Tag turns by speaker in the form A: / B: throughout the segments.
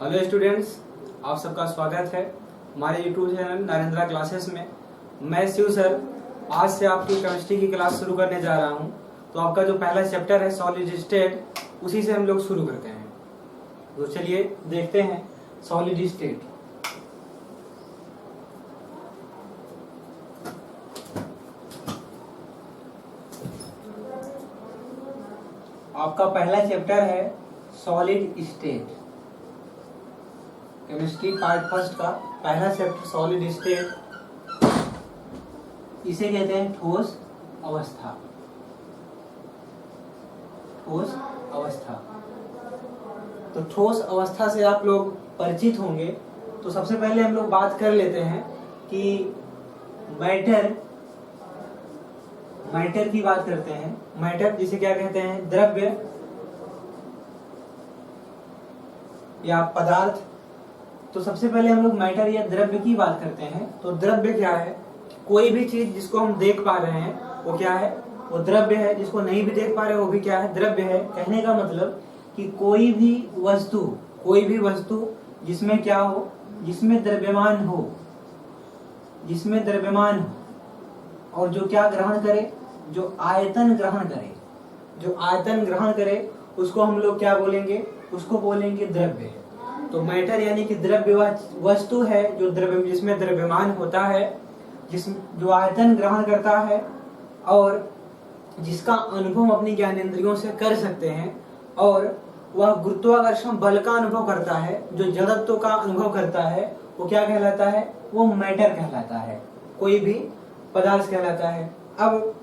A: Hello students, आप सबका स्वागत है हमारे यूट्यूब चैनल नरेंद्रा क्लासेस में। मैं शिव सर आज से आपकी केमिस्ट्री की क्लास शुरू करने जा रहा हूं। तो आपका जो पहला चैप्टर है सॉलिड स्टेट, उसी से हम लोग शुरू करते हैं। तो चलिए देखते हैं सॉलिड स्टेट। आपका पहला चैप्टर है solid state, chemistry part first का पहला चैप्टर सॉलिड स्टेट। इसे कहते हैं ठोस अवस्था। ठोस अवस्था, तो ठोस अवस्था से आप लोग परिचित होंगे। तो सबसे पहले हम लोग बात कर लेते हैं कि मैटर की बात करते हैं। मैटर जिसे क्या कहते हैं, द्रव्य या पदार्थ। तो सबसे पहले हम लोग मैटर या द्रव्य की बात करते हैं। तो द्रव्य क्या है? कोई भी चीज जिसको हम देख पा रहे हैं वो क्या है? वो द्रव्य है। जिसको नहीं भी देख पा रहे वो भी क्या है? द्रव्य है। कहने का मतलब कि कोई भी वस्तु जिसमें क्या हो, जिसमें द्रव्यमान हो, और जो क्या ग्रहण करे, जो आयतन ग्रहण करे, उसको हम लोग क्या बोलेंगे? उसको बोलेंगे द्रव्य। तो मैटर यानी कि द्रव्य वस्तु है जो जिसमें द्रव्यमान होता है, जो आयतन ग्रहण करता है और जिसका अनुभव अपनी ज्ञानेंद्रियों से कर सकते हैं, और वह गुरुत्वाकर्षण बल का अनुभव करता है, जो जड़त्व का अनुभव करता है, वो क्या कहलाता है? वो मैटर कहलाता है, कोई भी पदार्थ कहलाता है। अब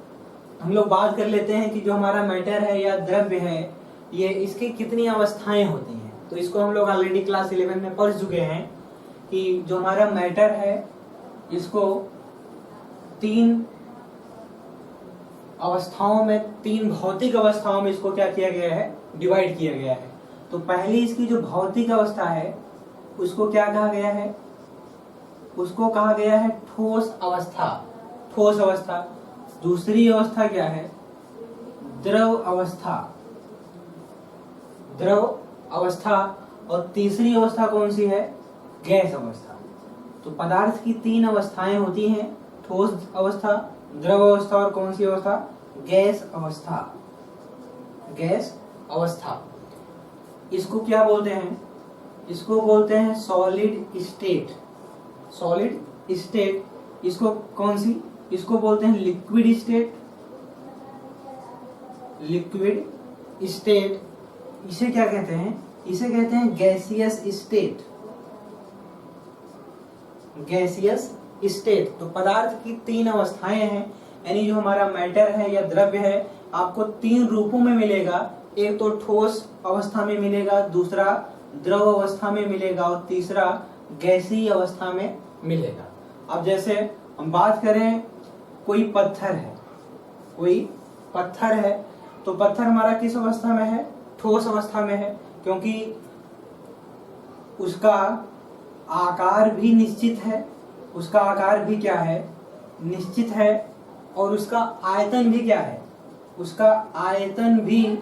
A: हम लोग बात कर लेते हैं कि जो हमारा मैटर है या द्रव्य है, ये इसकी कितनी अवस्थाएं होती हैं। तो इसको हम लोग ऑलरेडी क्लास 11 में पढ़ चुके हैं कि जो हमारा मैटर है इसको तीन भौतिक अवस्थाओं में इसको क्या किया गया है? डिवाइड किया गया है। तो पहली इसकी जो भौतिक अवस्था है उसको क्या कहा गया है? उसको कहा गया है ठोस अवस्था। दूसरी अवस्था क्या है? द्रव अवस्था। और तीसरी अवस्था कौन सी है? गैस अवस्था। तो पदार्थ की तीन अवस्थाएं होती हैं, ठोस अवस्था, द्रव अवस्था और कौन सी अवस्था? गैस अवस्था। इसको क्या बोलते हैं? इसको बोलते हैं सॉलिड स्टेट। इसको कौन सी? इसको बोलते हैं लिक्विड स्टेट। इसे क्या कहते हैं? इसे कहते हैं गैसियस स्टेट। तो पदार्थ की तीन अवस्थाएं हैं, यानी जो हमारा मैटर है या द्रव्य है आपको तीन रूपों में मिलेगा। एक तो ठोस अवस्था में मिलेगा, दूसरा द्रव अवस्था में मिलेगा और तीसरा गैसीय अवस्था में मिलेगा। अब जैसे हम बात करें, कोई पत्थर है, तो पत्थर हमारा किस अवस्था में है? ठोस अवस्था में है, क्योंकि उसका आकार भी निश्चित है। उसका आकार भी क्या है? निश्चित है। और उसका आयतन भी क्या है? उसका आयतन भी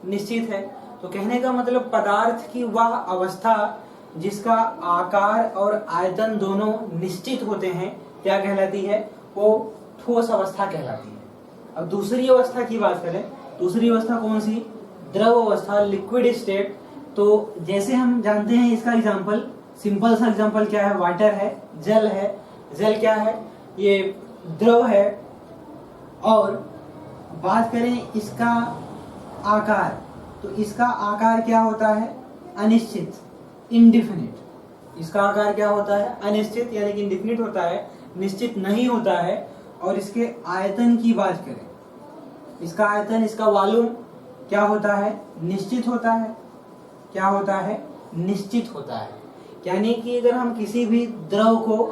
A: निश्चित है। तो कहने का मतलब पदार्थ की वह अवस्था जिसका आकार और आयतन दोनों निश्चित होते हैं क्या कहलाती है? वो ठोस अवस्था कहलाती है। अब दूसरी अवस्था की बात करें, दूसरी अवस्था कौन सी? द्रव अवस्था, लिक्विड स्टेट। तो जैसे हम जानते हैं, इसका एग्जांपल, सिंपल सा एग्जांपल क्या है? वाटर है, जल है। जल क्या है? ये द्रव है। और बात करें इसका आकार, तो इसका आकार क्या होता है? अनिश्चित, इंडिफिनिट। इसका आकार क्या होता है? अनिश्चित यानी कि इंडिफिनिट होता है, निश्चित नहीं होता है। और इसके आयतन की बात करें, इसका आयतन, इसका वॉल्यूम क्या होता है? निश्चित होता है। क्या होता है? निश्चित होता है। यानी कि अगर हम किसी भी द्रव को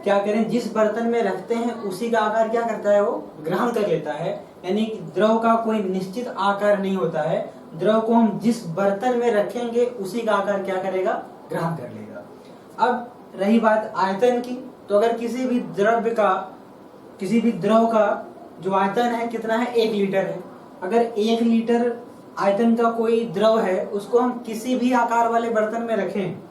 A: क्या करें, जिस बर्तन में रखते हैं उसी का आकार क्या करता है? वो ग्रहण कर लेता है। यानी कि द्रव का कोई निश्चित आकार नहीं होता है। द्रव को हम जिस बर्तन में रखेंगे उसी का आकार क्या करेगा? ग्रहण कर लेगा। अब रही बात आयतन की, तो अगर किसी भी द्रव का जो आयतन है कितना है? 1 लीटर है। अगर 1 लीटर आयतन का कोई द्रव है, उसको हम किसी भी आकार वाले बर्तन में रखें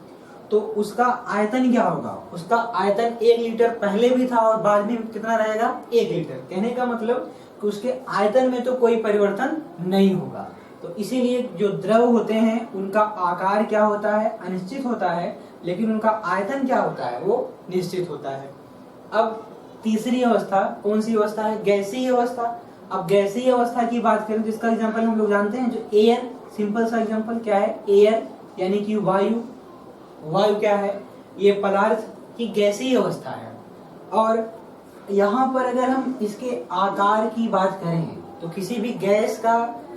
A: तो उसका आयतन क्या होगा? उसका आयतन 1 लीटर पहले भी था और बाद में कितना रहेगा? 1 लीटर। कहने का मतलब कि उसके आयतन में तो कोई परिवर्तन नहीं होगा। तो इसीलिए जो द्रव होते हैं उनका आकार क्या होता है? अनिश्चित होता है, लेकिन उनका आयतन क्या होता है? वो निश्चित होता है। अब तीसरी अवस्था कौन सी अवस्था है? गैसीय अवस्था। अब गैसीय अवस्था की बात करें, जिसका एग्जाम्पल हम लोग जानते हैं, जो एयर, सिंपल सा एग्जाम्पल क्या है? एयर यानी कि वायु। वायु क्या है? ये पदार्थ की गैसीय अवस्था है। और यहाँ पर अगर हम इसके आकार की बात करें तो किसी भी गैस का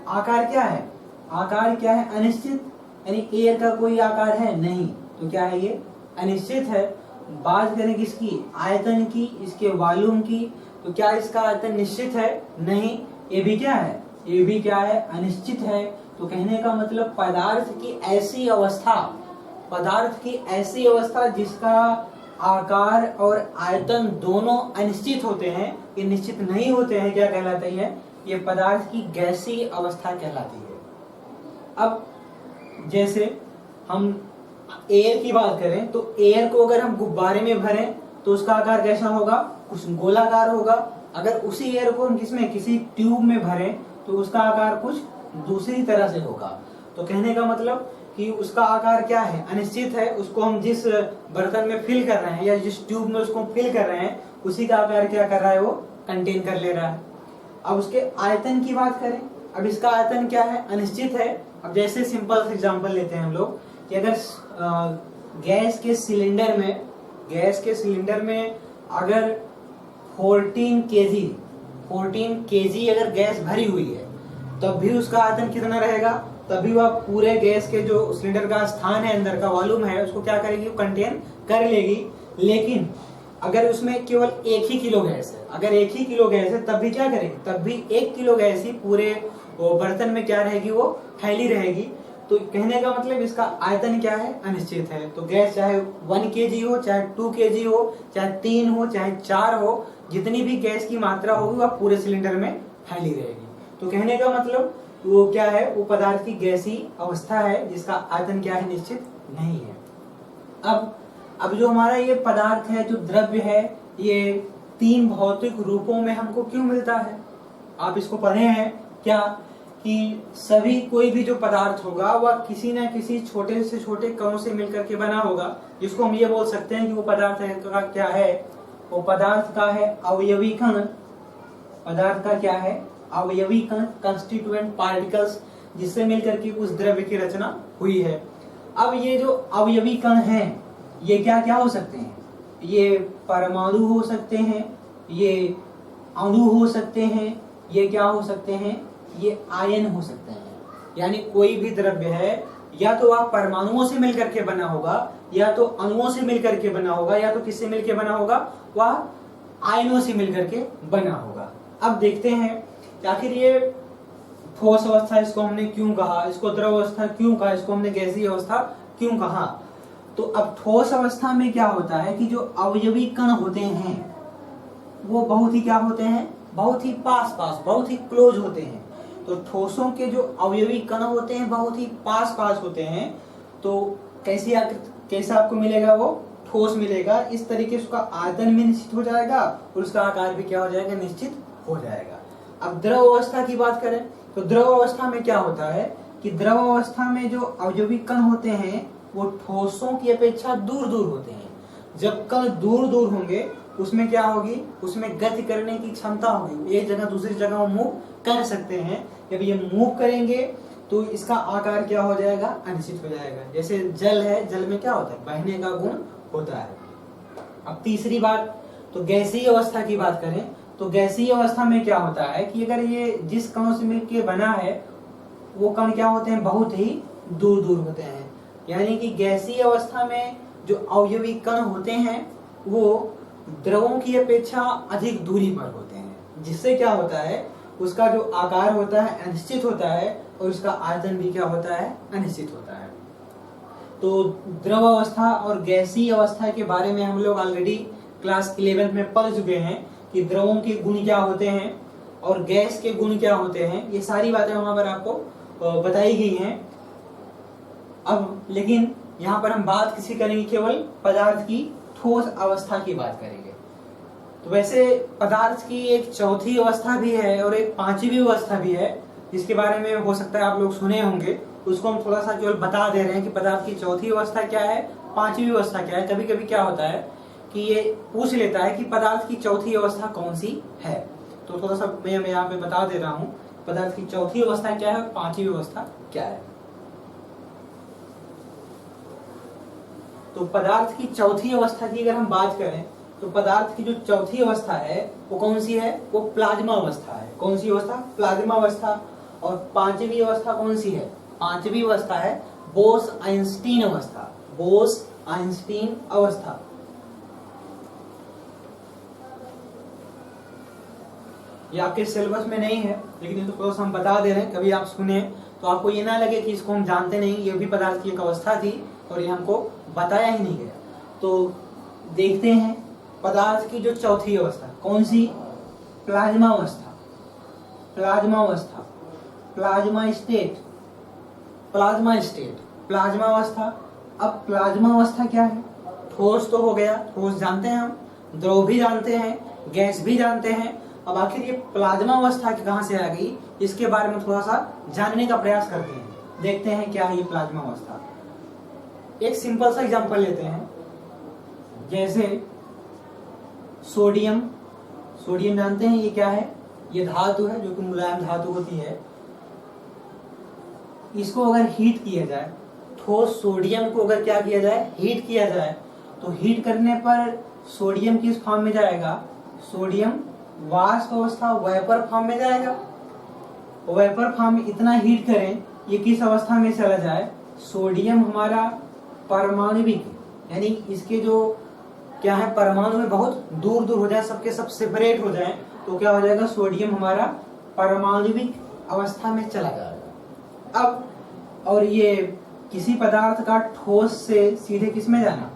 A: आकार क्या है? आकार क्या है? अनिश्चित। यानी एयर का कोई आकार है नहीं, तो क्या है? ये अनिश्चित है। बात करें किसकी? आयतन की, इसके वॉल्यूम की, तो क्या इसका आयतन निश्चित है? नहीं, ये भी क्या है? ये भी क्या है? अनिश्चित है। तो कहने का मतलब पदार्थ की ऐसी अवस्था जिसका आकार और आयतन दोनों अनिश्चित होते हैं, ये निश्चित नहीं होते हैं, क्या कहलाती है? ये पदार्थ की गैसीय अवस्था कहलाती है। अब जैसे हम एयर की बात करें तो एयर को अगर हम गुब्बारे में भरें तो उसका आकार कैसा होगा? कुछ गोलाकार होगा। अगर उसी एयर को हम किसी ट्यूब में भरें तो उसका आकार कुछ दूसरी तरह से होगा। तो कहने का मतलब कि उसका आकार क्या है? अनिश्चित है। उसको हम जिस बर्तन में फिल कर रहे हैं या जिस ट्यूब में उसको फिल कर रहे हैं, उसी का आकार क्या कर रहा है? वो कंटेन कर ले रहा है। अब उसके आयतन की बात करें, अब इसका आयतन क्या है? अनिश्चित है। अब जैसे सिंपल एग्जांपल लेते हैं हम लोग कि अगर गैस के सिलेंडर में अगर 14 केजी अगर गैस भरी हुई है, तब भी उसका आयतन कितना रहेगा? तभी वह पूरे गैस के जो सिलेंडर का स्थान है, अंदर का वॉल्यूम है, उसको क्या करेगी? कंटेन कर लेगी। लेकिन अगर उसमें केवल 1 ही किलो गैस है, अगर 1 ही किलो गैस है, तब भी क्या करेगी? तब भी 1 किलो गैस ही पूरे वो बर्तन में क्या रहेगी? वो फैली रहेगी। तो कहने का मतलब इसका आयतन क्या है? अनिश्चित है। तो गैस चाहे 1 केजी हो, चाहे 2 केजी हो, चाहे 3 हो, चाहे 4 हो, जितनी भी गैस की मात्रा होगी वह पूरे सिलेंडर में फैली रहेगी। तो कहने का मतलब वो क्या है? वो पदार्थ की गैसीय अवस्था है जिसका आयतन क्या है? निश्चित नहीं है। अब जो हमारा ये पदार्थ है, जो द्रव्य है, ये 3 भौतिक रूपों में हमको क्यों मिलता है? आप इसको पढ़े हैं क्या कि सभी कोई भी जो पदार्थ होगा वह किसी न किसी छोटे से छोटे कणों से मिलकर के बना होगा, जिसको हम ये बोल सकते हैं कि वो पदार्थ है का क्या है? वो पदार्थ का है अवयवी कण। पदार्थ का क्या है? अवयवी कण, कंस्टिट्यूएंट पार्टिकल्स, जिससे मिलकर के उस द्रव्य की रचना हुई है। अब ये जो अवयवी कण हैं, ये क्या क्या हो सकते हैं? ये परमाणु हो सकते हैं, ये अणु हो सकते हैं, ये क्या हो सकते हैं? ये आयन हो सकते हैं। यानी कोई भी द्रव्य है, या तो वह परमाणुओं से मिलकर के बना होगा, या तो अणुओं से मिलकर के बना होगा, या तो किससे मिलकर बना होगा? वह आयनों से मिलकर के बना होगा। अब देखते हैं कि आखिर ये ठोस अवस्था इसको हमने क्यों कहा, इसको द्रव अवस्था क्यों कहा, इसको हमने गैसीय अवस्था क्यों कहा। तो अब ठोस अवस्था में क्या होता है कि जो अवयवी कण होते हैं वो बहुत ही क्या होते हैं? बहुत ही पास बहुत ही क्लोज होते हैं। तो ठोसों के जो अवयवी कण होते हैं बहुत ही पास होते हैं। तो कैसा आपको मिलेगा? वो ठोस मिलेगा। इस तरीके से उसका आयतन भी निश्चित हो जाएगा और उसका आकार भी क्या हो जाएगा? निश्चित हो जाएगा। अब द्रव अवस्था की बात करें तो द्रव अवस्था में क्या होता है कि द्रव अवस्था में जो अवयवी कण होते हैं वो ठोसों की अपेक्षा दूर होते हैं। जब कण दूर होंगे उसमें क्या होगी? उसमें गति करने की क्षमता होगी, एक जगह दूसरी जगह वो मूव कर सकते हैं। जब ये मूव करेंगे तो इसका आकार क्या हो जाएगा? अनिश्चित हो जाएगा। जैसे जल है, जल में क्या होता है? बहने का गुण होता है। अब तीसरी बात, तो गैसीय अवस्था की बात करें तो गैसीय अवस्था में क्या होता है कि अगर ये जिस कणों से मिलकर बना है वो कण क्या होते हैं? बहुत ही दूर होते हैं। यानी कि गैसीय अवस्था में जो अवयवी कण होते हैं वो द्रवों की अपेक्षा अधिक दूरी पर होते हैं, जिससे क्या होता है? उसका जो आकार होता है अनिश्चित होता है और उसका आयतन भी क्या होता है? अनिश्चित होता है। तो द्रव अवस्था और गैसीय अवस्था के बारे में हम लोग ऑलरेडी क्लास 11 में पढ़ चुके हैं कि द्रवों के गुण क्या होते हैं और गैस के गुण क्या होते हैं। ये सारी बातें वहां पर आपको बताई गई हैं। अब लेकिन यहाँ पर हम बात किसी करेंगे, केवल पदार्थ की ठोस अवस्था की बात करेंगे। तो वैसे पदार्थ की एक चौथी अवस्था भी है और एक पांचवी अवस्था भी है, जिसके बारे में हो सकता है आप लोग सुने होंगे। उसको हम थोड़ा सा केवल बता दे रहे हैं कि पदार्थ की चौथी अवस्था क्या है, पांचवी अवस्था क्या है। कभी कभी क्या होता है कि ये पूछ लेता है कि पदार्थ की चौथी अवस्था कौन सी है, तो थोड़ा सा मैं यहाँ पे बता दे रहा हूँ पदार्थ की चौथी अवस्था क्या है और पांचवी अवस्था क्या है। तो पदार्थ की चौथी अवस्था की अगर हम बात करें तो पदार्थ की जो चौथी अवस्था है वो कौन सी है, वो प्लाज्मा अवस्था है। कौन सी अवस्था, प्लाज्मा अवस्था। और पांचवी अवस्था कौन सी है, पांचवी अवस्था है बोस-आइंस्टीन अवस्था। बोस-आइंस्टीन अवस्था। ये आपके सिलेबस में नहीं है, लेकिन ये तो हम बता दे रहे हैं, कभी आप सुने तो आपको ये ना लगे कि इसको हम जानते नहीं, ये भी पदार्थ की एक अवस्था थी और ये हमको बताया ही नहीं गया। तो देखते हैं पदार्थ की जो चौथी अवस्था कौन सी, प्लाज्मा अवस्था। प्लाज्मा अवस्था, plasma state, plasma state, plasma अवस्था। अब प्लाज्मा अवस्था क्या है, ठोस तो हो गया, ठोस जानते हैं हम, द्रव भी जानते हैं, गैस भी जानते हैं। अब आखिर ये प्लाज्मा अवस्था कहाँ से आ गई, इसके बारे में थोड़ा सा जानने का प्रयास करते हैं। देखते हैं क्या है ये प्लाज्मा अवस्था। एक सिंपल सा एग्जांपल लेते हैं, जैसे सोडियम। सोडियम जानते हैं ये क्या है, ये धातु है जो कि मुलायम धातु होती है। इसको अगर हीट किया जाए, ठोस सोडियम को अगर क्या किया जाए, हीट किया जाए, तो हीट करने पर सोडियम किस फॉर्म में जाएगा, सोडियम वाष्प अवस्था, वेपर फॉर्म में जाएगा। वेपर फॉर्म में इतना हीट करें ये किस अवस्था में चला जाए, सोडियम हमारा परमाणुविक, यानी इसके जो क्या है परमाणु में बहुत दूर दूर हो जाए, सबके सब सेपरेट हो जाए, तो क्या हो जाएगा, सोडियम हमारा परमाणुविक अवस्था में चला जाएगा। अब और ये किसी पदार्थ का ठोस से सीधे किस में जाना,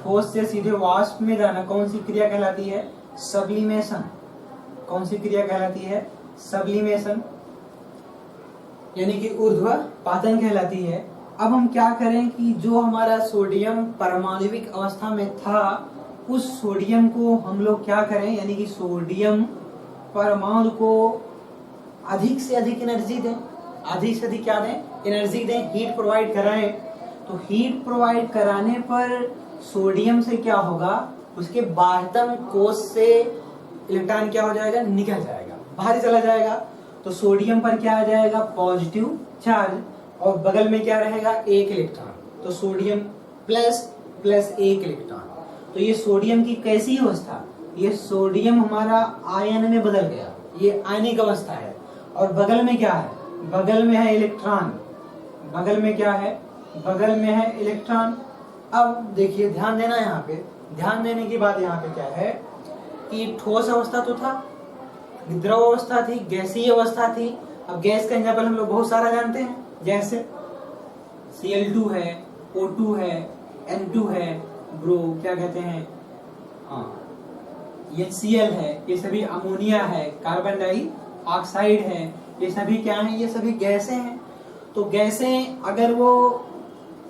A: ठोस से सीधे वाष्प में जाना, कौन सी क्रिया कहलाती है, सब्लिमेशन। कौन सी क्रिया कहलाती है, सब्लिमेशन, यानी कि ऊर्ध्वपातन कहलाती है। अब हम क्या करें कि जो हमारा सोडियम परमाणुविक अवस्था में था, उस सोडियम को हम लोग क्या करें, यानी कि सोडियम परमाणु को अधिक से अधिक एनर्जी दें, अधिक से अधिक क्या दें, एनर्जी दें, हीट प्रोवाइड कराएं। तो हीट प्रोवाइड कराने पर सोडियम से क्या होगा, उसके बाह्यतम कोश से इलेक्ट्रॉन क्या हो जाएगा, निकल जाएगा, बाहर चला जाएगा। तो सोडियम पर क्या आ जाएगा, पॉजिटिव चार्ज, और बगल में क्या रहेगा, एक इलेक्ट्रॉन। तो सोडियम प्लस प्लस एक इलेक्ट्रॉन। तो ये सोडियम की कैसी अवस्था, ये सोडियम हमारा आयन में बदल गया, ये आयनिक अवस्था है। और बगल में क्या है, बगल में है इलेक्ट्रॉन, बगल में क्या है, बगल में है इलेक्ट्रॉन। अब देखिए ध्यान देना, यहाँ पे ध्यान देने की बात यहाँ पे क्या है कि ठोस अवस्था तो था, द्रव अवस्था थी, गैसीय अवस्था थी। अब गैस का एग्जाम्पल हम लोग बहुत सारा जानते हैं, जैसे Cl2 है, O2 है, N2 है, ब्रो क्या कहते हैं, हाँ HCl है, ये सभी अमोनिया है, कार्बन डाइऑक्साइड है, ये सभी क्या है, ये सभी गैसें हैं। तो गैसें अगर वो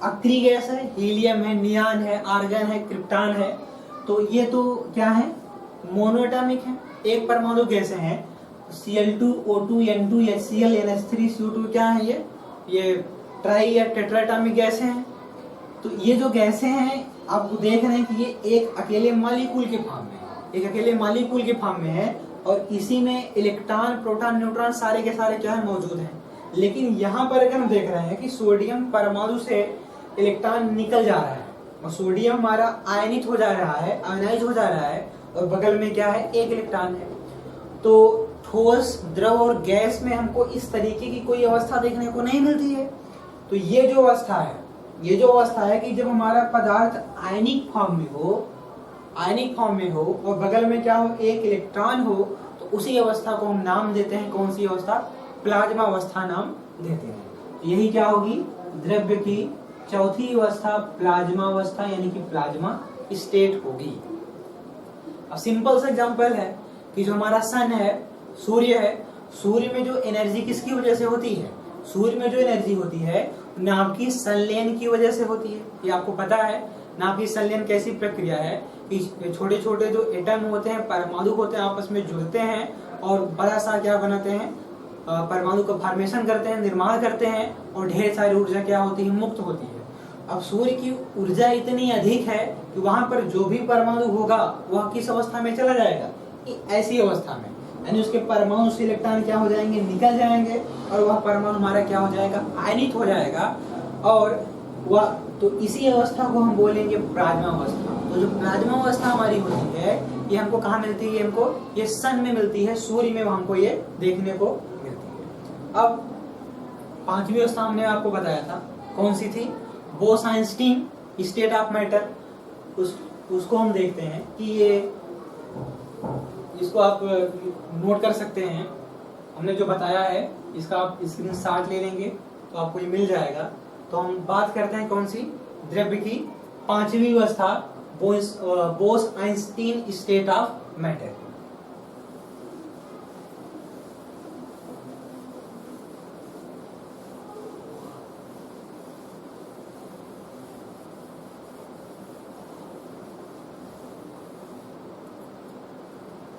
A: अक्रिय गैस है, हीलियम है, नियान है, आर्गन है, क्रिप्टॉन है, तो ये तो क्या है, मोनोएटॉमिक है, एक परमाणु गैसें हैं। Cl2, O2, N2, HCl, NH3, CO2 क्या है, ये ट्राई या टेट्राएटॉमिक गैसें हैं। तो ये जो गैसें हैं आप देख रहे हैं कि ये एक अकेले मॉलिक्यूल के फॉर्म में है, एक अकेले मॉलिक्यूल के फॉर्म में है, और इसी में इलेक्ट्रॉन, प्रोटॉन, न्यूट्रॉन सारे के सारे क्या है, मौजूद हैं। लेकिन यहाँ पर अगर हम देख रहे हैं कि सोडियम परमाणु से इलेक्ट्रॉन निकल जा रहा है और सोडियम हमारा आयनित हो जा रहा है, आयनाइज हो जा रहा है, और बगल में क्या है, एक इलेक्ट्रॉन है। तो ठोस, द्रव और गैस में हमको इस तरीके की कोई अवस्था देखने को नहीं मिलती है। तो ये जो अवस्था है, ये जो अवस्था है कि जब हमारा पदार्थ आयनिक फॉर्म में हो, आयनिक फॉर्म में हो और बगल में क्या हो, एक इलेक्ट्रॉन हो, तो उसी अवस्था को हम नाम देते हैं, कौन सी अवस्था, प्लाज्मा अवस्था नाम देते हैं। यही क्या होगी, द्रव्य की चौथी अवस्था प्लाज्मा अवस्था, यानी कि प्लाज्मा स्टेट होगी। अब सिंपल सा एग्जांपल है कि जो हमारा सन है, सूर्य है, सूर्य में जो एनर्जी किसकी वजह से होती है, सूर्य में जो एनर्जी होती है नाभिकीय संलयन की वजह से होती है। ये आपको पता है नाभिकीय संलयन कैसी प्रक्रिया है कि छोटे छोटे जो एटम होते हैं, परमाणु होते हैं, आपस में जुड़ते हैं और बड़ा सा क्या बनाते हैं, परमाणु का फॉर्मेशन करते हैं, निर्माण करते हैं और ढेर सारी ऊर्जा क्या होती है, मुक्त होती है। अब सूर्य की ऊर्जा इतनी अधिक है कि वहां पर जो भी परमाणु होगा वह किस अवस्था में चला जाएगा, ऐसी अवस्था में, यानी उसके परमाणु से इलेक्ट्रॉन क्या हो जाएंगे, निकल जाएंगे और वह परमाणु हमारा क्या हो जाएगा, आयनित हो जाएगा। और वह तो इसी अवस्था को हम बोलेंगे प्लाज्मा अवस्था। तो जो प्लाज्मा अवस्था हमारी होती है ये हमको कहाँ मिलती है, हमको ये सन में मिलती है, सूर्य में हमको ये देखने को मिलती है। अब पांचवी अवस्था हमने आपको बताया था, कौन सी थी, बोस-आइंस्टीन स्टेट ऑफ मैटर। उसको हम देखते हैं कि ये, इसको आप नोट कर सकते हैं, हमने जो बताया है इसका आप स्क्रीनशॉट ले लेंगे तो आपको ये मिल जाएगा। तो हम बात करते हैं कौन सी, द्रव्य की पांचवी अवस्था, बोस-आइंस्टीन स्टेट ऑफ मैटर।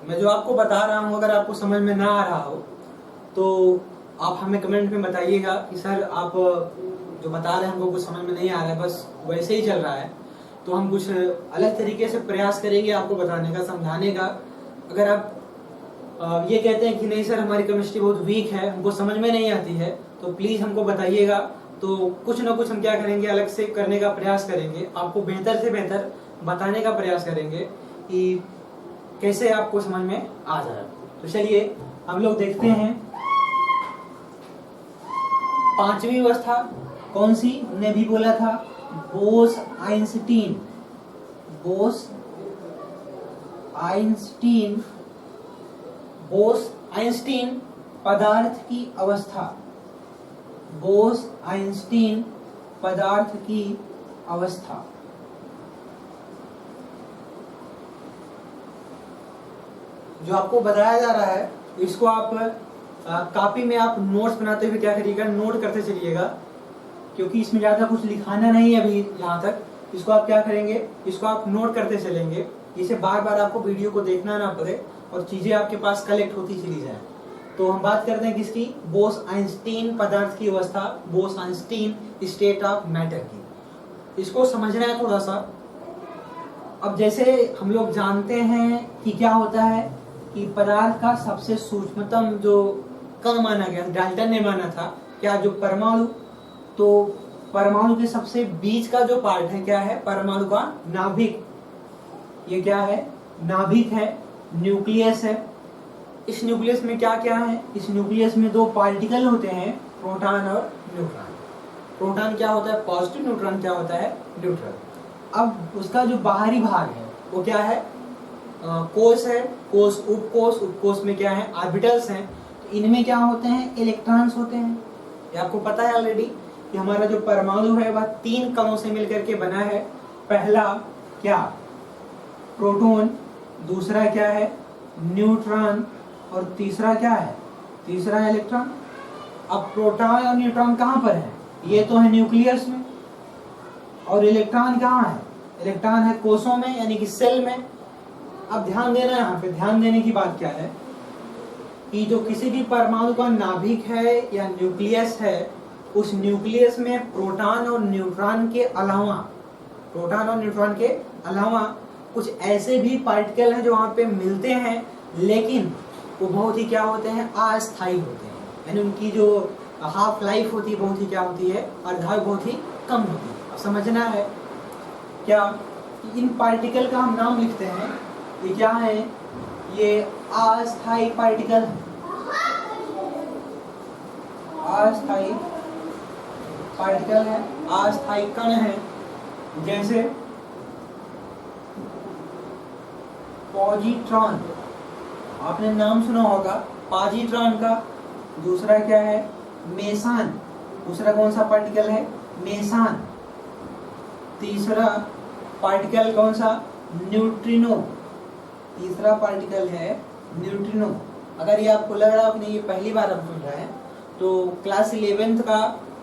A: मैं जो आपको बता रहा हूं अगर आपको समझ में ना आ रहा हो तो आप हमें कमेंट में बताइएगा कि सर आप जो बता रहे हैं हमको कुछ समझ में नहीं आ रहा है, बस वैसे ही चल रहा है। तो हम कुछ अलग तरीके से प्रयास करेंगे आपको बताने का, समझाने का। अगर आप ये कहते हैं कि नहीं सर हमारी केमिस्ट्री बहुत वीक है, हमको समझ में नहीं आती है, तो प्लीज हमको बताइएगा। तो कुछ ना कुछ हम क्या करेंगे, अलग से करने का प्रयास करेंगे, आपको बेहतर से बेहतर बताने का प्रयास करेंगे कि कैसे आपको समझ में आ जाए। तो चलिए हम लोग देखते हैं पांचवी अवस्था कौन सी, हमने भी बोला था बोस-आइंस्टीन, बोस-आइंस्टीन, बोस-आइंस्टीन पदार्थ की अवस्था, बोस-आइंस्टीन पदार्थ की अवस्था। जो आपको बताया जा रहा है इसको आप कॉपी में आप नोट्स बनाते हुए क्या करिएगा, नोट करते चलिएगा, क्योंकि इसमें ज्यादा कुछ लिखाना नहीं है अभी यहाँ तक। इसको आप क्या करेंगे, इसको आप नोट करते चलेंगे, जिससे बार बार आपको वीडियो को देखना ना पड़े और चीजें आपके पास कलेक्ट होती चली जाए। तो हम बात करते हैं किसकी, बोस-आइंस्टीन पदार्थ की अवस्था, बोस-आइंस्टीन स्टेट ऑफ मैटर की। इसको समझना है थोड़ा सा। अब जैसे हम लोग जानते हैं कि क्या होता है कि पदार्थ का सबसे सूक्ष्मतम जो कण माना गया, डाल्टन ने माना था क्या, जो परमाणु, तो परमाणु के सबसे बीच का जो पार्ट है क्या है, परमाणु का नाभिक। ये क्या है, नाभिक है, न्यूक्लियस है। इस न्यूक्लियस में क्या क्या है, इस न्यूक्लियस में दो पार्टिकल होते हैं, प्रोटॉन और न्यूट्रॉन। प्रोटॉन क्या होता है पॉजिटिव, न्यूट्रॉन क्या होता है न्यूट्रल। अब उसका जो बाहरी भाग है वो क्या है, कोश है, कोश, उपकोश, उपकोश में क्या है, ऑर्बिटल्स हैं। तो इनमें क्या होते हैं, इलेक्ट्रॉन्स होते हैं। ये आपको पता है ऑलरेडी कि हमारा जो परमाणु है वह 3 कणों से मिलकर के बना है। पहला क्या, प्रोटॉन, दूसरा क्या है न्यूट्रॉन और तीसरा क्या है, तीसरा है इलेक्ट्रॉन। अब प्रोटॉन और न्यूट्रॉन कहाँ पर है, ये तो है न्यूक्लियस में, और इलेक्ट्रॉन कहाँ है, इलेक्ट्रॉन है कोशों में यानी कि सेल में। अब ध्यान देना, यहाँ पे ध्यान देने की बात क्या है कि जो किसी भी परमाणु का नाभिक है या न्यूक्लियस है, उस न्यूक्लियस में प्रोटॉन और न्यूट्रॉन के अलावा, प्रोटॉन और न्यूट्रॉन के अलावा कुछ ऐसे भी पार्टिकल हैं जो वहाँ पे मिलते हैं, लेकिन वो बहुत ही क्या होते हैं, अस्थायी होते हैं, यानी उनकी जो हाफ लाइफ होती है बहुत ही क्या होती है, अर्धायु बहुत ही कम होती है। समझना है क्या, इन पार्टिकल का हम नाम लिखते हैं, ये क्या है, ये अस्थायी पार्टिकल, अस्थायी पार्टिकल है, अस्थायी कण है। जैसे पॉजिट्रॉन, आपने नाम सुना होगा पॉजिट्रॉन का। दूसरा क्या है, मेसान, दूसरा कौन सा पार्टिकल है, मेसान। तीसरा पार्टिकल कौन सा, न्यूट्रिनो, तीसरा पार्टिकल है न्यूट्रिनो। अगर ये आपको लग रहा है कि नहीं ये पहली बार आप सुन रहे हैं, तो क्लास 11th का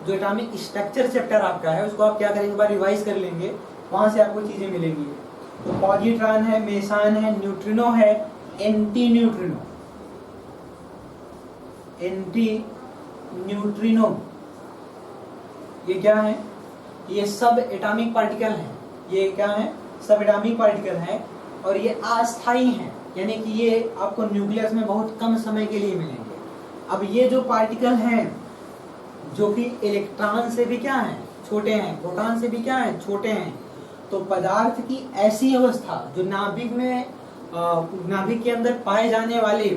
A: जो एटॉमिक स्ट्रक्चर चैप्टर आपका है उसको आप क्या करेंगे, एक बार रिवाइज कर लेंगे, वहां से आपको चीजें मिलेंगी। तो पॉजिट्रॉन है, मेसान है, न्यूट्रिनो है, एंटी न्यूट्रिनो, एंटी न्यूट्रिनो, ये क्या है, ये सब एटॉमिक पार्टिकल हैं। ये क्या है, सब एटॉमिक पार्टिकल हैं और ये अस्थायी हैं, यानी कि ये आपको न्यूक्लियस में बहुत कम समय के लिए मिलेंगे। अब ये जो पार्टिकल हैं जो कि इलेक्ट्रॉन से भी क्या हैं, छोटे हैं, प्रोटॉन से भी क्या हैं, छोटे हैं, तो पदार्थ की ऐसी अवस्था जो नाभिक में नाभिक के अंदर पाए जाने वाले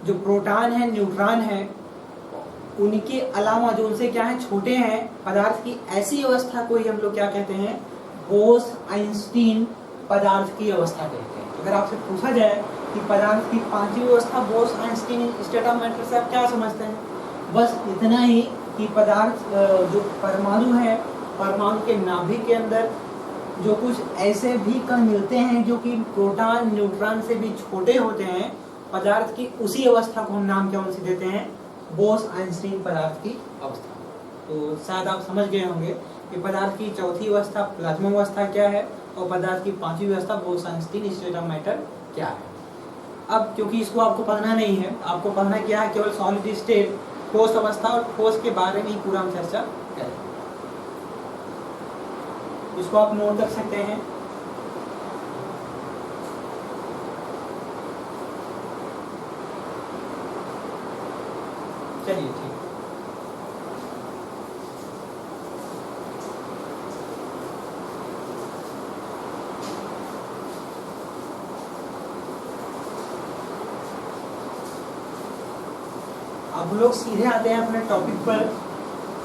A: जो प्रोटॉन है, न्यूट्रॉन है, उनके अलावा जो उनसे क्या है, छोटे हैं, पदार्थ की ऐसी अवस्था को ही हम लोग क्या कहते हैं, बोस-आइंस्टीन पदार्थ की अवस्था कहते हैं। अगर आपसे पूछा जाए कि पदार्थ की पांचवी अवस्था बोस-आइंस्टीन स्टेट ऑफ मैटर से आप क्या समझते हैं, बस इतना ही कि पदार्थ जो परमाणु है, परमाणु के नाभिक के अंदर जो कुछ ऐसे भी कण मिलते हैं जो कि प्रोटॉन न्यूट्रॉन से भी छोटे होते हैं, पदार्थ की उसी अवस्था को हम नाम क्या उनसे देते हैं, बोस-आइंस्टीन पदार्थ की अवस्था। तो शायद आप समझ गए होंगे कि पदार्थ की चौथी अवस्था प्लाज्मा अवस्था क्या है और पदार्थ की पांचवी अवस्था बोस-आइंस्टीन स्टेट ऑफ मैटर क्या है। अब क्योंकि इसको आपको पढ़ना नहीं है, आपको पढ़ना क्या है, केवल सॉलिड स्टेट, ठोस अवस्था और ठोस के बारे में ही पूरा हम चर्चा करें। इसको आप नोट कर सकते हैं। चलिए ठीक, अब लोग सीधे आते हैं अपने टॉपिक पर,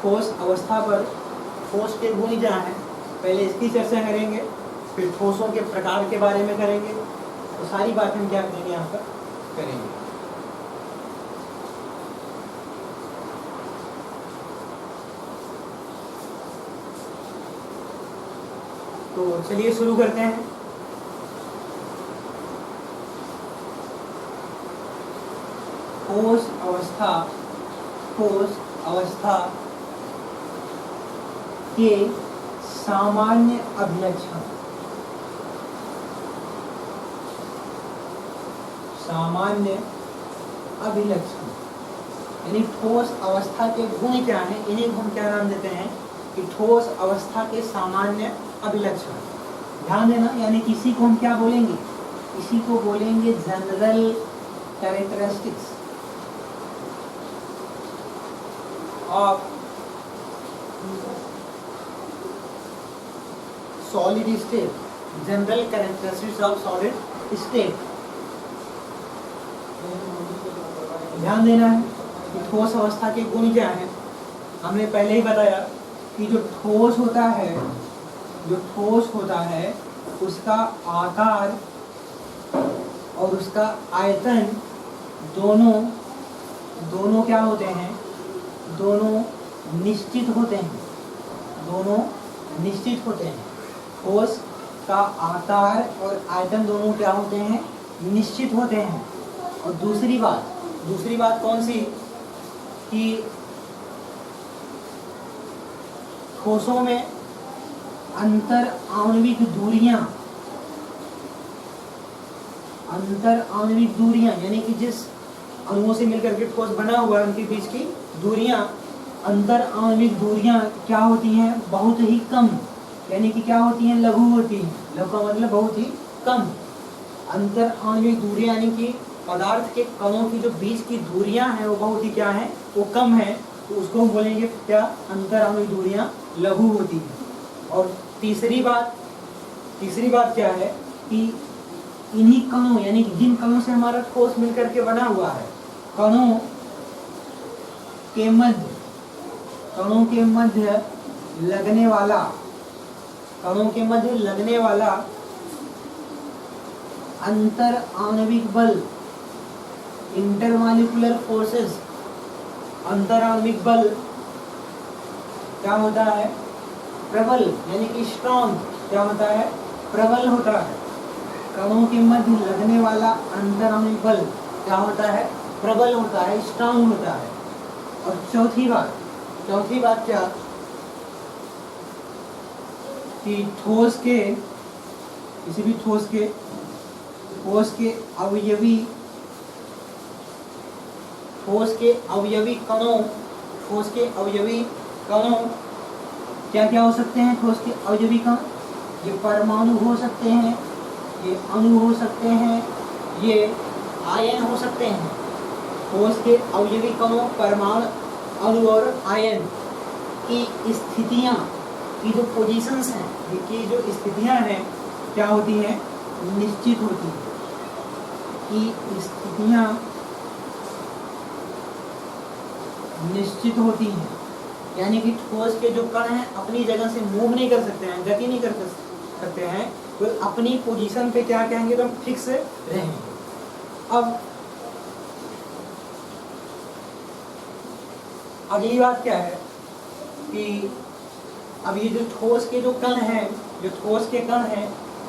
A: ठोस अवस्था पर। ठोस के गुण क्या है, पहले इसकी चर्चा करेंगे, फिर ठोसों के प्रकार के बारे में करेंगे, तो सारी बातें हम क्या करेंगे, यहाँ पर करेंगे। तो चलिए शुरू करते हैं। ठोस अवस्था, ठोस अवस्था के सामान्य अभिलक्षण, सामान्य अभिलक्षण यानी ठोस अवस्था के गुण क्या हैं, इन्हीं को हम क्या नाम देते हैं कि ठोस अवस्था के सामान्य अभिलक्षण। ध्यान देना, यानी किसी को हम क्या बोलेंगे, इसी को बोलेंगे general characteristics of solid state, general characteristics of solid state. ध्यान देना है कि ठोस अवस्था के गुण क्या हैं। हमने पहले ही बताया कि जो ठोस होता है, जो ठोस होता है उसका आकार और उसका आयतन दोनों क्या होते हैं, दोनों निश्चित होते हैं, दोनों निश्चित होते हैं। ठोस का आकार और आयतन दोनों क्या होते हैं, निश्चित होते हैं। और दूसरी बात कौन सी, कि ठोसों में अंतर आणविक दूरियां यानी कि जिस अणुओं से मिलकर के ठोस बना हुआ है उनके बीच की दूरियां, अंतर आणविक दूरियां क्या होती हैं, बहुत ही कम, यानी कि क्या होती हैं, लघु होती हैं। लघु का मतलब बहुत ही कम। अंतर आणविक दूरियां यानी कि पदार्थ के कणों की जो बीच की दूरियां हैं वो बहुत ही क्या है, वो कम है, तो उसको हम बोलेंगे क्या, अंतर आणविक दूरियां लघु होती हैं। और तीसरी बात क्या है कि इन्हीं कणों यानी कि जिन कणों से हमारा ठोस मिलकर के बना हुआ है, कणों के मध्य लगने वाला अंतर आणविक बल, इंटरमॉलिक्यूलर फोर्सेस, अंतर आणविक बल क्या होता है, प्रबल यानी कि स्ट्रॉन्ग, क्या होता है, प्रबल होता है। कणों के मध्य लगने वाला अंतर आणविक बल क्या होता है, प्रबल होता है, स्ट्रॉन्ग होता है। और चौथी बात क्या कि किसी भी ठोस के अवयवी कणों क्या क्या हो सकते हैं? ठोस के अवयवी कण, ये परमाणु हो सकते हैं, ये अणु हो सकते हैं, ये आयन हो सकते हैं। ठोस के अवयवी कणों, परमाणु, अणु और आयन की स्थितियां, की जो पोजीशंस हैं, की जो स्थितियां हैं क्या होती हैं? निश्चित होती हैं। की स्थितियां निश्चित होती हैं, यानी कि ठोस के जो कण हैं अपनी जगह से मूव नहीं कर सकते हैं, गति नहीं कर सकते हैं, वो अपनी पोजीशन पे क्या कहेंगे तो फिक्स रहेंगे। अब अगली बात क्या है कि अब ये जो ठोस के जो कण हैं,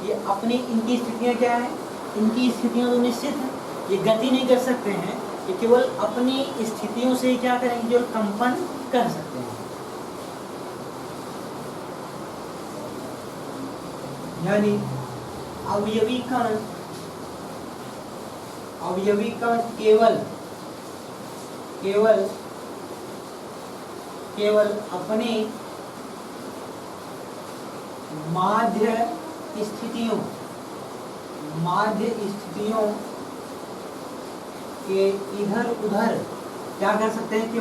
A: ये अपनी इनकी स्थितियां क्या है? इनकी स्थितियां तो निश्चित हैं, ये गति नहीं कर सकते हैं, ये केवल अपनी स्थितियों से क्या करेंगे? केवल कंपन कर सकते हैं। यानी अवयवी कण केवल अपने माध्य स्थितियों के इधर उधर क्या कर सकते हैं?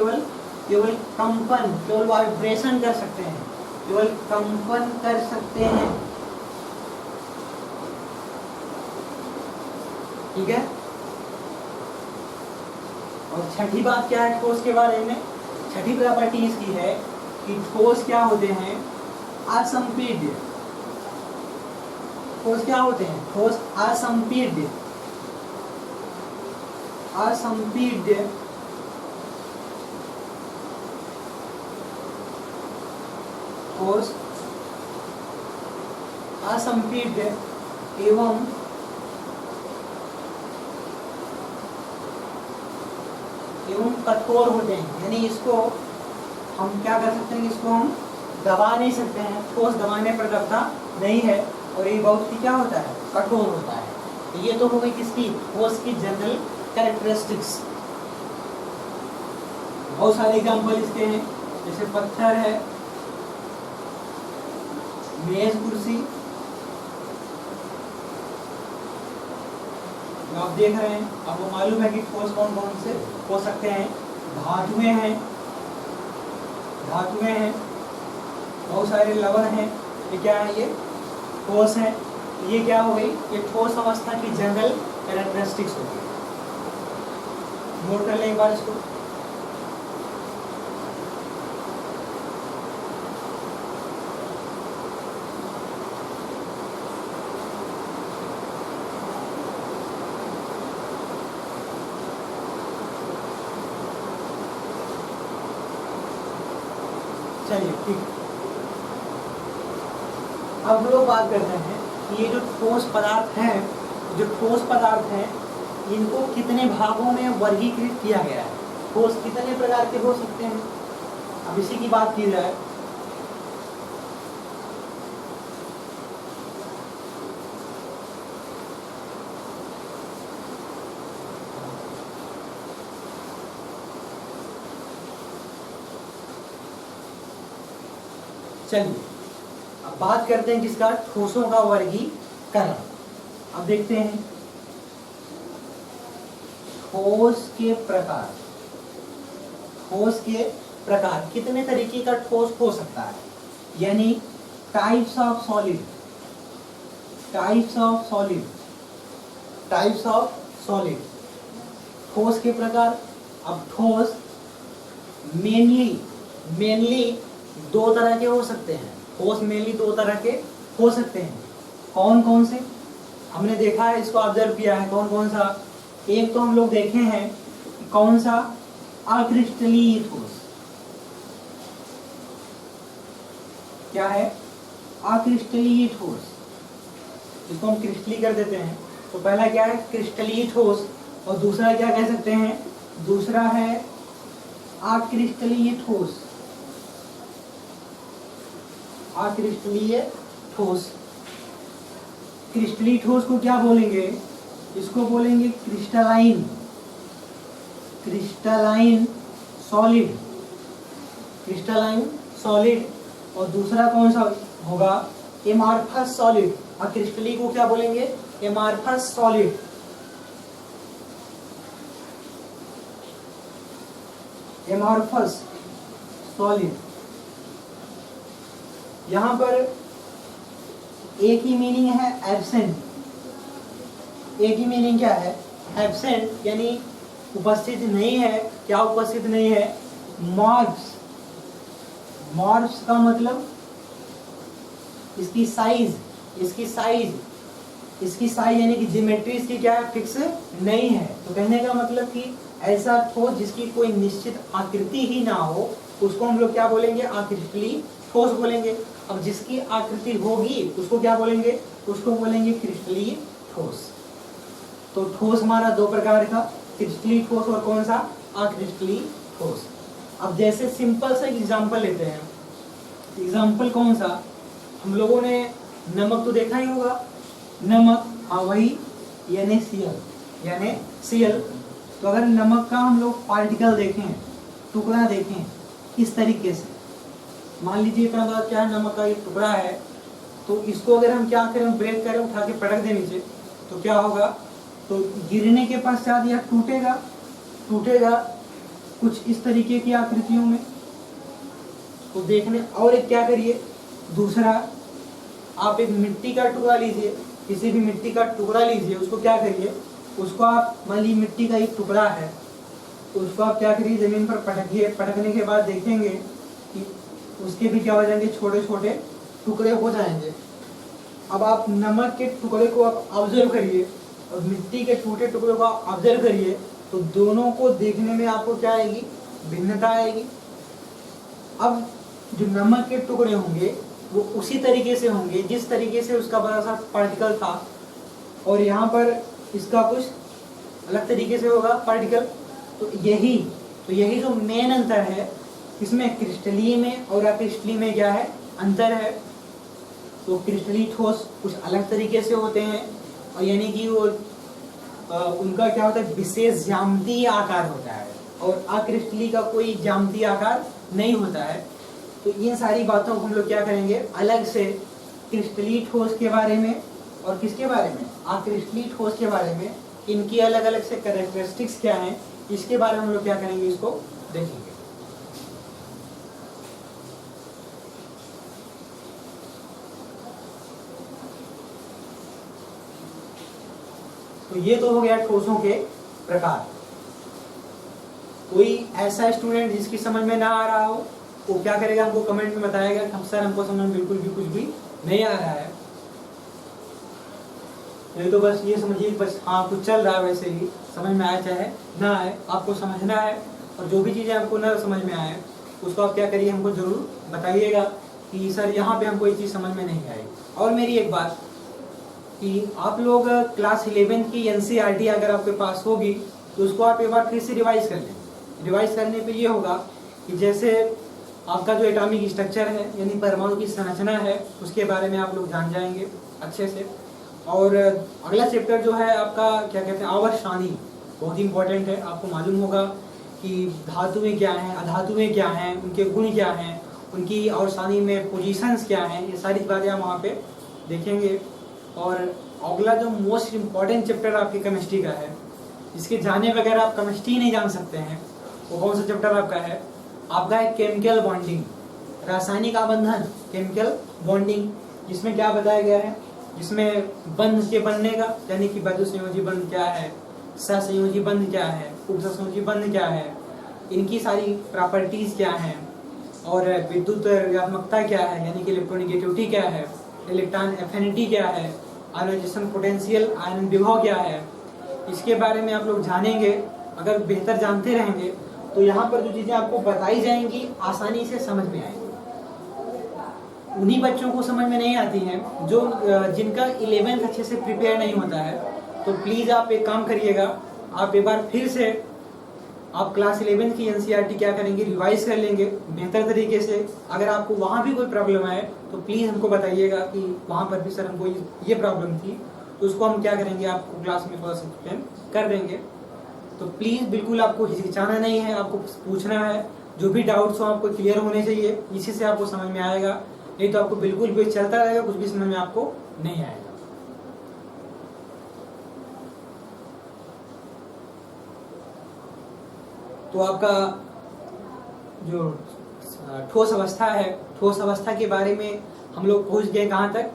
A: केवल कंपन, केवल वाइब्रेशन कर सकते हैं, केवल कंपन कर सकते हैं। ठीक है। और छठी बात क्या है ठोस के बारे में? छठी प्रॉपर्टी इसकी है कि ठोस क्या होते हैं? असंपीड्य। ठोस क्या होते हैं? ठोस असंपीड्य ठोस असंपीड्य एवं कठोर होते हैं। यानी इसको हम क्या कर सकते हैं? इसको हम दबा नहीं सकते हैं, ठोस दबाने पर दबता नहीं है, और ये बहुत ही क्या होता है? कठोर होता है। ये तो हो गई किसकी? ठोस की जनरल कैरेक्टरिस्टिक्स। बहुत सारे एग्जाम्पल इसके हैं, जैसे पत्थर है, मेज कुर्सी, आप देख रहे हैं, आपको मालूम है कि ठोस कौन कौन से हो सकते हैं। धातुएं हैं, बहुत सारे लवण हैं, ये क्या है? ये ठोस है। ये क्या हो गई? ये ठोस अवस्था की जनरल कैरेक्टरिस्टिक्स होगी। नोट कर लें एक बार इसको। चलिए ठीक। अब हम लोग बात करते हैं कि ये जो ठोस पदार्थ हैं, इनको कितने भागों में वर्गीकृत किया गया है? ठोस कितने प्रकार के हो सकते हैं? अब इसी की बात की जाए। चलिए अब बात करते हैं किसका? ठोसों का वर्गीकरण। अब देखते हैं ठोस के प्रकार कितने तरीके का ठोस हो सकता है, यानी टाइप्स ऑफ सॉलिड। ठोस के प्रकार। अब ठोस मेनली दो तरह के हो सकते हैं। ठोस मेनली दो तरह के हो सकते हैं। कौन कौन से? हमने देखा है, इसको ऑब्जर्व किया है। कौन कौन सा? एक तो हम लोग देखे हैं कौन सा? अक्रिस्टलीय ठोस। क्या है? अक्रिस्टलीय ठोस, जिसको हम क्रिस्टली कर देते हैं। तो पहला क्या है? क्रिस्टलीय ठोस। और दूसरा क्या कह सकते हैं? दूसरा है अक्रिस्टलीय ठोस, अक्रिस्टलीय ठोस। क्रिस्टलीय ठोस को क्या बोलेंगे? इसको बोलेंगे crystalline, crystalline solid, crystalline solid. और दूसरा कौन सा होगा? Amorphous solid. अक्रिस्टलीय को क्या बोलेंगे? Amorphous solid. Amorphous solid. यहां पर एक ही मीनिंग है एब्सेंट। एक ही मीनिंग क्या है? एब्सेंट यानी उपस्थित नहीं है। क्या उपस्थित नहीं है? मॉर्फ्स। मॉर्फ्स का मतलब इसकी साइज, इसकी साइज, इसकी साइज यानी कि ज्योमेट्री इसकी क्या है? फिक्स नहीं है। तो कहने का मतलब कि ऐसा ठोस जिसकी कोई निश्चित आकृति ही ना हो उसको हम लोग क्या बोलेंगे? अक्रिस्टलीय ठोस बोलेंगे। अब जिसकी आकृति होगी उसको क्या बोलेंगे? उसको बोलेंगे क्रिस्टलीय ठोस। तो ठोस हमारा दो प्रकार का, क्रिस्टलीय ठोस और कौन सा? अक्रिस्टलीय ठोस। अब जैसे सिंपल सा एग्जांपल लेते हैं। एग्जांपल कौन सा? हम लोगों ने नमक तो देखा ही होगा। नमक, हाँ वही NaCl, NaCl। तो अगर नमक का हम लोग पार्टिकल देखें, टुकड़ा देखें इस तरीके से, मान लीजिए इतना बड़ा क्या है? नमक का एक टुकड़ा है। तो इसको अगर हम क्या करें? ब्रेक करें, उठा के पटक दें नीचे, तो क्या होगा? तो गिरने के पश्चात यह टूटेगा, टूटेगा कुछ इस तरीके की आकृतियों में। तो देखने, और एक क्या करिए, दूसरा आप एक मिट्टी का टुकड़ा लीजिए, किसी भी मिट्टी का टुकड़ा लीजिए, उसको क्या करिए? उसको आप, मान लीजिए मिट्टी का एक टुकड़ा है, तो उसको आप क्या करिए? जमीन पर पटकिए। पटकने के बाद देखेंगे कि उसके भी क्या हो जाएंगे? छोटे छोटे टुकड़े हो जाएंगे। अब आप नमक के टुकड़े को आप ऑब्जर्व करिए और मिट्टी के छोटे टुकड़ों को ऑब्जर्व करिए, तो दोनों को देखने में आपको क्या आएगी? भिन्नता आएगी। अब जो नमक के टुकड़े होंगे वो उसी तरीके से होंगे जिस तरीके से उसका बड़ा सा पार्टिकल था, और यहाँ पर इसका कुछ अलग तरीके से होगा पार्टिकल। तो यही जो मेन अंतर है, इसमें क्रिस्टलीय में और अक्रिस्टलीय में क्या है? अंतर है। तो क्रिस्टलीय ठोस कुछ अलग तरीके से होते हैं, और यानी कि वो उनका क्या होता है? विशेष ज्यामितीय आकार होता है, और अक्रिस्टलीय का कोई ज्यामितीय आकार नहीं होता है। तो इन सारी बातों को हम लोग क्या करेंगे? अलग से क्रिस्टलीय ठोस के बारे में और किसके बारे में? अक्रिस्टलीय ठोस के बारे में, इनकी अलग अलग से कैरेक्टरिस्टिक्स क्या हैं, इसके बारे में हम लोग क्या करेंगे? इसको देखेंगे। तो ये तो हो गया ठोसों के प्रकार। कोई ऐसा स्टूडेंट जिसकी समझ में ना आ रहा हो, वो क्या करेगा? हमको कमेंट में बताएगा कि सर हमको समझ में बिल्कुल भी कुछ भी नहीं आ रहा है। नहीं तो बस ये समझिए बस हाँ कुछ चल रहा है, वैसे ही समझ में आए चाहे ना आए, आपको समझना है। और जो भी चीज़ें आपको ना समझ में आए उसको आप क्या करिए? हमको जरूर बताइएगा कि सर यहाँ पे हमको ये चीज़ समझ में नहीं आई। और मेरी एक बात कि आप लोग क्लास 11 की NCERT अगर आपके पास होगी तो उसको आप एक बार फिर से रिवाइज कर लें। रिवाइज करने पे ये होगा कि जैसे आपका जो एटॉमिक स्ट्रक्चर है यानी परमाणु की संरचना है उसके बारे में आप लोग जान जाएंगे अच्छे से। और अगला चैप्टर जो है आपका क्या कहते हैं? आवर्तसारणी, बहुत ही इंपॉर्टेंट है। आपको मालूम होगा कि धातुएं क्या हैं, अधातुएं क्या हैं, उनके गुण क्या हैं, उनकी आवर्तसारणी में पोजीशंस क्या हैं, ये सारी बातें आप वहाँ पे देखेंगे। और अगला जो मोस्ट इम्पॉर्टेंट चैप्टर आपकी केमिस्ट्री का है, इसके जाने बगैर आप केमिस्ट्री नहीं जान सकते हैं, वो कौन सा चैप्टर आपका है? आपका है केमिकल बॉन्डिंग, रासायनिक आबंधन, केमिकल बॉन्डिंग। जिसमें क्या बताया गया है? जिसमें बंध के बनने का, यानी कि वैद्युत संयोजी बंध क्या है, सहसंयोजी बंध क्या है, उपसंयोजी बंध क्या है, इनकी सारी प्रॉपर्टीज क्या हैं, और विद्युत ऋणात्मकता क्या है यानी कि इलेक्ट्रोनेगेटिविटी क्या है, इलेक्ट्रॉन एफिनिटी क्या है, आयोनाइजेशन पोटेंशियल, आयन विभव क्या है, इसके बारे में आप लोग जानेंगे। अगर बेहतर जानते रहेंगे तो यहाँ पर जो चीज़ें आपको बताई जाएंगी आसानी से समझ में आएंगी। उन्हीं बच्चों को समझ में नहीं आती हैं जो जिनका 11th अच्छे से प्रिपेयर नहीं होता है। तो प्लीज़ आप एक काम करिएगा, आप एक बार फिर से आप क्लास 11 की एनसीईआरटी क्या करेंगे, रिवाइज कर लेंगे बेहतर तरीके से। अगर आपको वहाँ भी कोई प्रॉब्लम आए तो प्लीज़ हमको बताइएगा कि वहाँ पर भी सर हमको ये प्रॉब्लम थी, तो उसको हम क्या करेंगे, आपको क्लास में थोड़ा सा एक्सप्लेन कर देंगे। तो प्लीज़ बिल्कुल आपको हिचकिचाना नहीं है, आपको पूछना है, जो भी डाउट्स हो आपको क्लियर होने चाहिए, इसी से आपको समझ में आएगा। नहीं तो आपको बिल्कुल भी चलता रहेगा, कुछ भी समझ में आपको नहीं आएगा। तो आपका जो ठोस अवस्था है, ठोस अवस्था के बारे में हम लोग पहुंच गए कहाँ तक,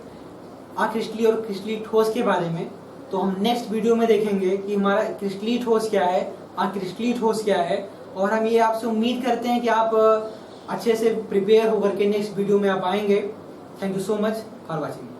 A: अक्रिस्टलीय और क्रिस्टलीय ठोस के बारे में। तो हम नेक्स्ट वीडियो में देखेंगे कि हमारा क्रिस्टलीय ठोस क्या है, अक्रिस्टलीय ठोस क्या है। और हम ये आपसे उम्मीद करते हैं कि आप अच्छे से प्रिपेयर होकर के नेक्स्ट वीडियो में आप आएंगे। Thank you so much for watching.